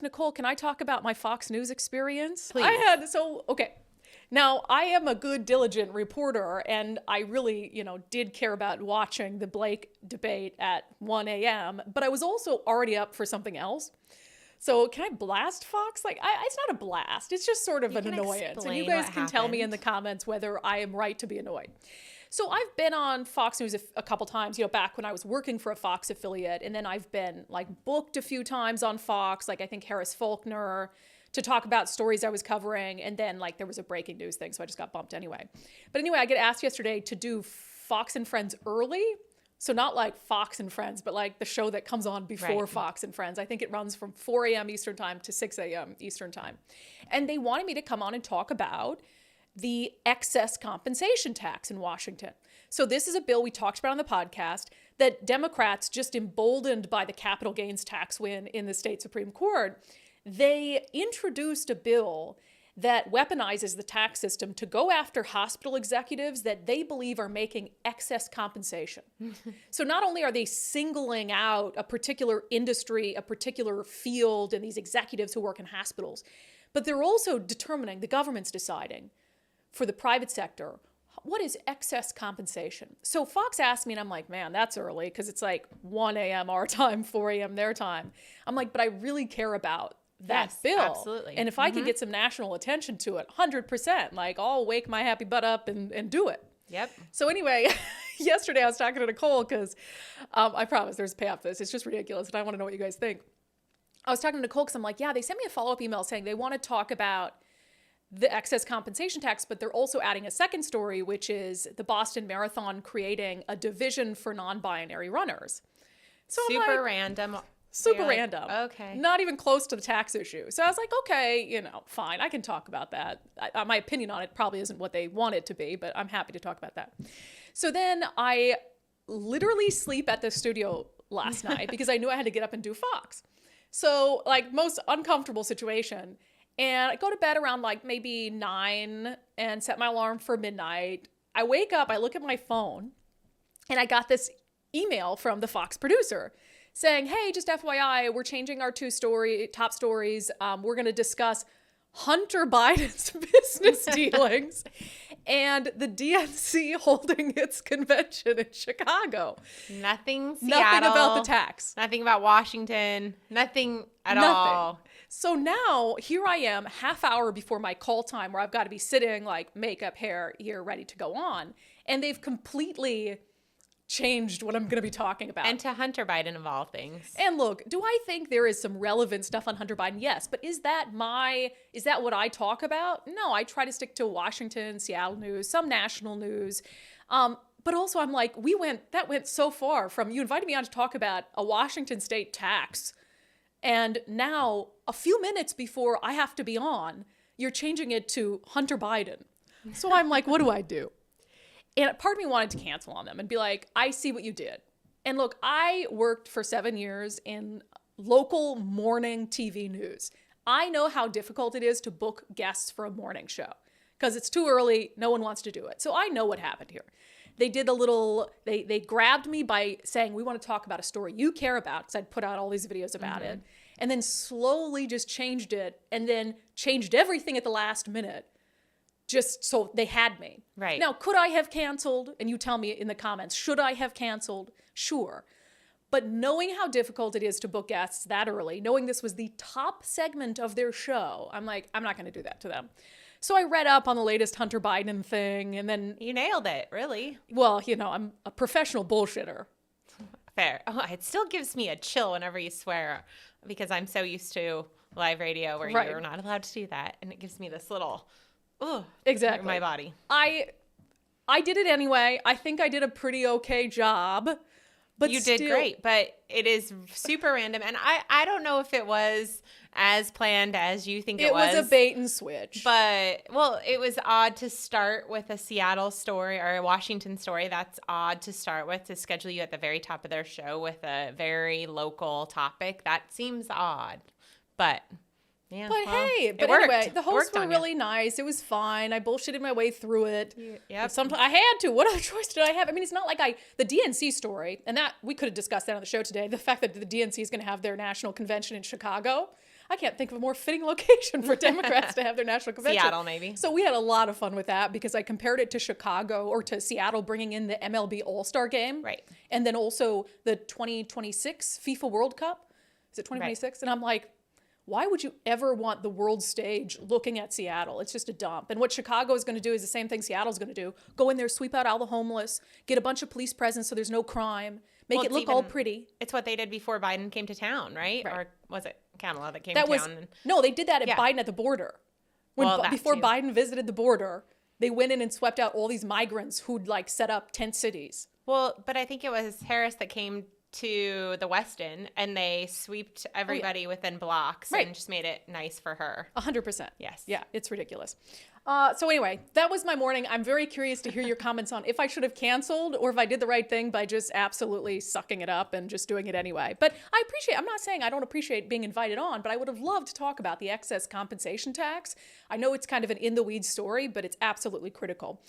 Nicole, can I talk about my Fox News experience? Please. Okay. Now, I am a good, diligent reporter, and I really, did care about watching the Blake debate at 1 a.m., but I was also already up for something else. So can I blast Fox? It's not a blast. It's just sort of an annoyance. And you guys can tell me in the comments whether I am right to be annoyed. So I've been on Fox News a couple times, back when I was working for a Fox affiliate. And then I've been booked a few times on Fox, I think Harris Faulkner, to talk about stories I was covering. And then there was a breaking news thing, so I just got bumped anyway. But anyway, I get asked yesterday to do Fox and Friends early. So not like Fox and Friends, but the show that comes on before Fox and Friends. I think it runs from 4 a.m. Eastern time to 6 a.m. Eastern time. And they wanted me to come on and talk about the excess compensation tax in Washington. So this is a bill we talked about on the podcast that Democrats, just emboldened by the capital gains tax win in the state Supreme Court, they introduced a bill that weaponizes the tax system to go after hospital executives that they believe are making excess compensation. So not only are they singling out a particular industry, a particular field, and these executives who work in hospitals, but they're also determining, the government's deciding, for the private sector, what is excess compensation? So Fox asked me, and I'm like, man, that's early, because it's 1 a.m. our time, 4 a.m. their time. I'm like, but I really care about that bill. Absolutely. And if I could get some national attention to it, 100%, I'll wake my happy butt up and do it. Yep. So anyway, yesterday I was talking to Nicole because I promise there's a payoff for this. It's just ridiculous, and I want to know what you guys think. I was talking to Nicole because I'm like, yeah, they sent me a follow-up email saying they want to talk about the excess compensation tax, but they're also adding a second story, which is the Boston Marathon creating a division for non-binary runners. So Super random. Super random. Okay. Not even close to the tax issue. So I was like, okay, fine. I can talk about that. My opinion on it probably isn't what they want it to be, but I'm happy to talk about that. So then I literally sleep at the studio last night because I knew I had to get up and do Fox. So most uncomfortable situation. And I go to bed around maybe 9 and set my alarm for midnight. I wake up, I look at my phone, and I got this email from the Fox producer saying, hey, just FYI, we're changing our top stories. We're going to discuss Hunter Biden's business dealings and the DNC holding its convention in Chicago. Nothing Seattle. Nothing about the tax. Nothing about Washington. Nothing at all. So now here I am, half hour before my call time where I've got to be sitting makeup, hair, here, ready to go on. And they've completely changed what I'm going to be talking about. And to Hunter Biden of all things. And look, do I think there is some relevant stuff on Hunter Biden? Yes. But is that what I talk about? No, I try to stick to Washington, Seattle news, some national news. But also I'm like, that went so far from you invited me on to talk about a Washington state tax. And now a few minutes before I have to be on, you're changing it to Hunter Biden. So I'm like, what do I do? And part of me wanted to cancel on them and be like, I see what you did. And look, I worked for 7 years in local morning TV news. I know how difficult it is to book guests for a morning show because it's too early. No one wants to do it. So I know what happened here. They did they grabbed me by saying, we want to talk about a story you care about, because I'd put out all these videos about it, and then slowly just changed it and then changed everything at the last minute. Just so they had me. Right. Now, could I have canceled? And you tell me in the comments, should I have canceled? Sure. But knowing how difficult it is to book guests that early, knowing this was the top segment of their show, I'm like, I'm not going to do that to them. So I read up on the latest Hunter Biden thing, and then... You nailed it, really. Well, I'm a professional bullshitter. Fair. Oh, it still gives me a chill whenever you swear, because I'm so used to live radio where you're not allowed to do that, and it gives me this little... Exactly. My body. I did it anyway. I think I did a pretty okay job. But you did great, but it is super random. And I don't know if it was as planned as you think it was. It was a bait and switch. But, it was odd to start with a Seattle story or a Washington story. That's odd to start with, to schedule you at the very top of their show with a very local topic. That seems odd. But... Yeah, anyway, the hosts were really nice. It was fine. I bullshitted my way through it. Yep. Sometimes I had to. What other choice did I have? I mean, it's not like the DNC story, and that we could have discussed that on the show today. The fact that the DNC is going to have their national convention in Chicago. I can't think of a more fitting location for Democrats to have their national convention. Seattle, maybe. So we had a lot of fun with that because I compared it to Chicago or to Seattle bringing in the MLB All-Star Game. Right. And then also the 2026 FIFA World Cup. Is it 2026? Right. And I'm like, why would you ever want the world stage looking at Seattle? It's just a dump. And what Chicago is going to do is the same thing Seattle's going to do. Go in there, sweep out all the homeless, get a bunch of police presence so there's no crime, make it look all pretty. It's what they did before Biden came to town, right? Or was it Kamala that came to town? No, they did that at Biden at the border. Before Biden visited the border, they went in and swept out all these migrants who'd like set up tent cities. Well, but I think it was Harris that came to the Westin and they sweeped everybody within blocks and just made it nice for her. 100%. Yes. Yeah, it's ridiculous. So anyway, that was my morning. I'm very curious to hear your comments on if I should have canceled or if I did the right thing by just absolutely sucking it up and just doing it anyway. But I'm not saying I don't appreciate being invited on, but I would have loved to talk about the excess compensation tax. I know it's kind of an in the weeds story, but it's absolutely critical.